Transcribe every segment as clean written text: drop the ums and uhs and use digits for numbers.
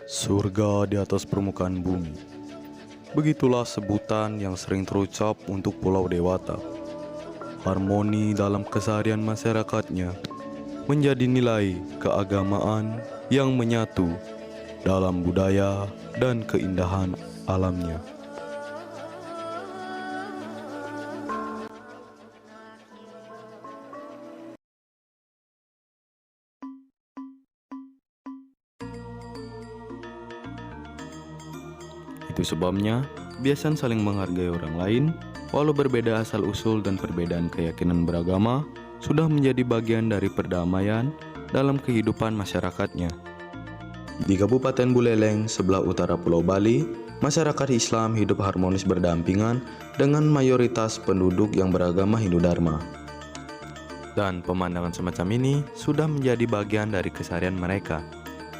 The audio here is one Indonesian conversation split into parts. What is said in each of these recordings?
Surga di atas permukaan bumi. Begitulah sebutan yang sering terucap untuk Pulau Dewata. Harmoni dalam keseharian masyarakatnya menjadi nilai keagamaan yang menyatu dalam budaya dan keindahan alamnya. Itu sebabnya kebiasaan saling menghargai orang lain, walau berbeda asal-usul dan perbedaan keyakinan beragama, sudah menjadi bagian dari perdamaian dalam kehidupan masyarakatnya. Di Kabupaten Buleleng, sebelah utara Pulau Bali, masyarakat Islam hidup harmonis berdampingan dengan mayoritas penduduk yang beragama Hindu-Dharma. Dan pemandangan semacam ini sudah menjadi bagian dari keseharian mereka,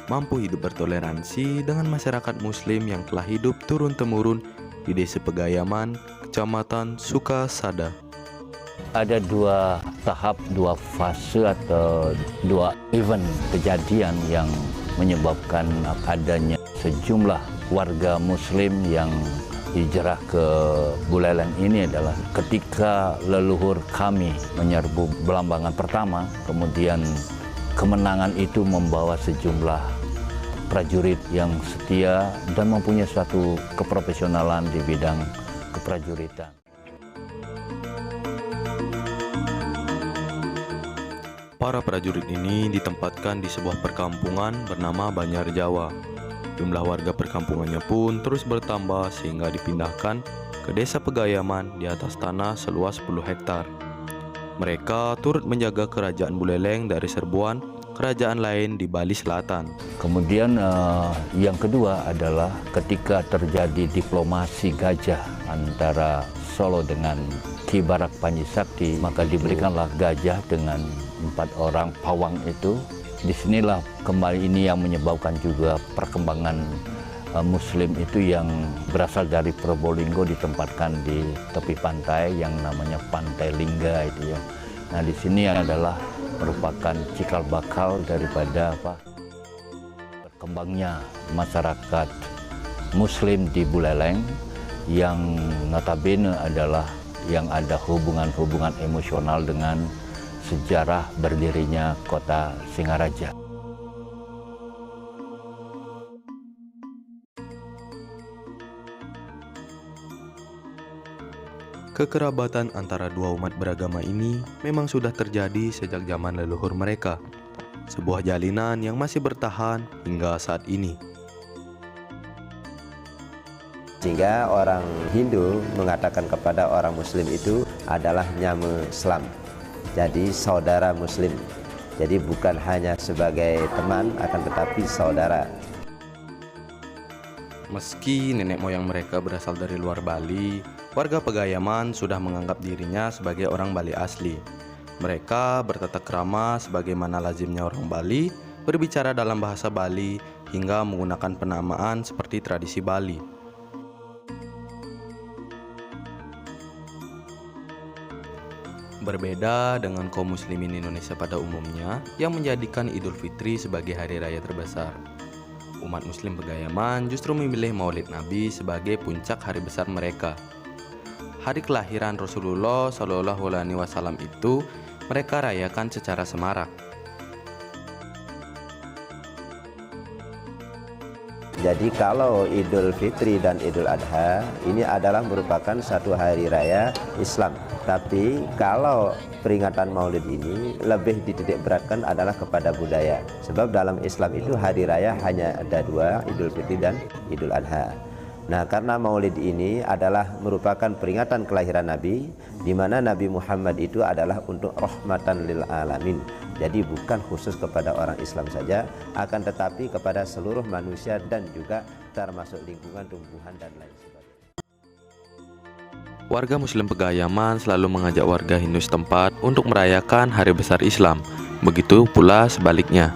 mampu hidup bertoleransi dengan masyarakat Muslim yang telah hidup turun-temurun di Desa Pegayaman, Kecamatan Sukasada. Ada dua tahap, dua fase atau dua event kejadian yang menyebabkan adanya sejumlah warga Muslim yang hijrah ke Buleleng ini adalah ketika leluhur kami menyerbu Belambangan pertama, kemudian kemenangan itu membawa sejumlah prajurit yang setia dan mempunyai suatu keprofesionalan di bidang keprajuritan. Para prajurit ini ditempatkan di sebuah perkampungan bernama Banjar Jawa. Jumlah warga perkampungannya pun terus bertambah sehingga dipindahkan ke Desa Pegayaman di atas tanah seluas 10 hektar. Mereka turut menjaga kerajaan Buleleng dari serbuan kerajaan lain di Bali Selatan. Kemudian yang kedua adalah ketika terjadi diplomasi gajah antara Solo dengan Ki Barak Panji Sakti, maka diberikanlah gajah dengan 4 orang pawang itu. Disinilah kembali ini yang menyebabkan juga perkembangan Muslim itu yang berasal dari Probolinggo ditempatkan di tepi pantai yang namanya Pantai Lingga itu ya. Nah di sini adalah merupakan cikal bakal daripada berkembangnya masyarakat Muslim di Buleleng yang notabene adalah yang ada hubungan-hubungan emosional dengan sejarah berdirinya kota Singaraja. Kekerabatan antara dua umat beragama ini memang sudah terjadi sejak zaman leluhur mereka, sebuah jalinan yang masih bertahan hingga saat ini. Sehingga orang Hindu mengatakan kepada orang Muslim itu adalah nyame Islam, jadi saudara Muslim. Jadi bukan hanya sebagai teman, akan tetapi saudara. Meski nenek moyang mereka berasal dari luar Bali, warga Pegayaman sudah menganggap dirinya sebagai orang Bali asli. Mereka bertata krama sebagaimana lazimnya orang Bali, berbicara dalam bahasa Bali, hingga menggunakan penamaan seperti tradisi Bali. Berbeda dengan kaum muslimin Indonesia pada umumnya yang menjadikan Idul Fitri sebagai hari raya terbesar, umat Muslim Pegayaman justru memilih Maulid Nabi sebagai puncak hari besar mereka. Hari kelahiran Rasulullah SAW itu mereka rayakan secara semarak. Jadi kalau Idul Fitri dan Idul Adha ini adalah merupakan satu hari raya Islam. Tapi kalau peringatan Maulid ini lebih dititik beratkan adalah kepada budaya. Sebab dalam Islam itu hari raya hanya ada 2, Idul Fitri dan Idul Adha. Nah, karena Maulid ini adalah merupakan peringatan kelahiran Nabi, di mana Nabi Muhammad itu adalah untuk rahmatan lil alamin. Jadi bukan khusus kepada orang Islam saja, akan tetapi kepada seluruh manusia dan juga termasuk lingkungan, tumbuhan dan lain sebagainya. Warga Muslim Pegayaman selalu mengajak warga Hindu setempat untuk merayakan hari besar Islam. Begitu pula sebaliknya.